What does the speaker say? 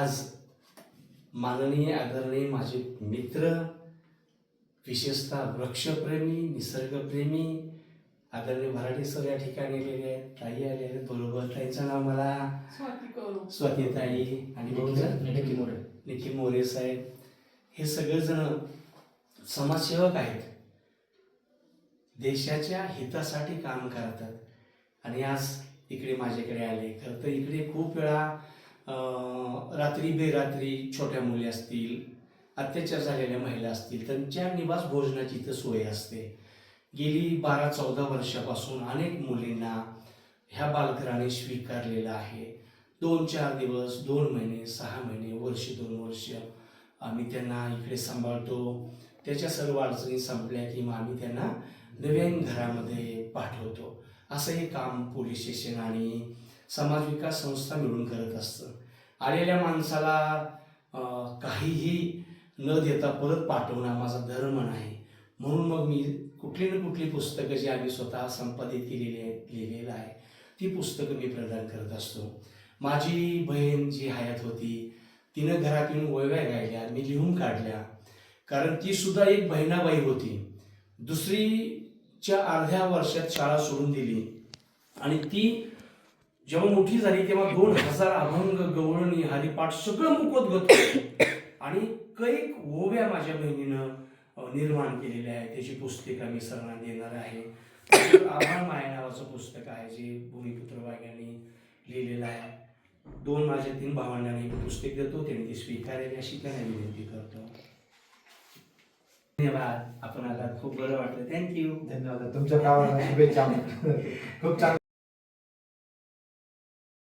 आज माननीय आदरणीय माझे मित्र, विशेषतः वृक्षप्रेमी, निसर्गप्रेमी आदरणीय भराटे सर या ठिकाणी आलेले आहेत, ताई आलेले आहेत बरोबर. ताईचं नाव मला स्वातीताई आणि निखिल मोरे साहेब. हे सगळेजण समाजसेवक आहेत, देशाच्या हितासाठी काम करतात आणि आज इकडे माझ्याकडे आले. खरं तर इकडे खूप वेळा रात्री बेरात्री छोट्या मुली असतील, अत्याचार झालेल्या महिला असतील, त्यांच्या निवास भोजनाची इथं सोय असते. गेली 12-14 वर्षापासून अनेक मुलींना ह्या बालगृहाने स्वीकारलेलं आहे. 2-4 दिवस, 2 महिने, 6 महिने, वर्ष, 2 वर्ष आम्ही त्यांना इकडे सांभाळतो. त्याच्या सर्व अडचणी संपल्या की मग आम्ही त्यांना नवीन घरामध्ये पाठवतो. असं हे काम पोलीस स्टेशन आणि समाज विकास संस्था मिळून करत असतं. आलेल्या माणसाला काहीही न देता परत पाठवणं माझा धर्म नाही. म्हणून मग मी कुठली ना कुठली पुस्तकं जी आम्ही स्वतः संपादित लिहिलेलं आहे ती पुस्तकं मी प्रदान करत असतो. माझी बहीण जी हयात होती तिनं घरात येऊन ओव्या गायल्या, मी लिहून काढल्या, कारण ती सुद्धा एक बहिणाबाई होती. दुसरीच्या अर्ध्या वर्षात शाळा सोडून दिली आणि ती जेव्हा मोठी झाली तेव्हा 2000 अभंग, गवळणी, हरिपाठ सगळं मुकत होतं आणि कैक ओव्या माझ्या बहिणीनं निर्माण केलेले आहे. त्याची पुस्तक आम्ही सरांना देणार आहे. आभाळ माया नावाचं पुस्तक आहे जे भूमिपुत्र वाघ्यांनी लिहिलेलं आहे. 2 माझ्या 3 भावंडांनी पुस्तक देतो, त्यांनी ते स्वीकारेल अशी त्यांना विनंती करतो. धन्यवाद. आपण आलात, खूप बरं वाटलं. थँक्यू. धन्यवाद. तुमच्या गावाला शुभेच्छा. खूप चांगलं.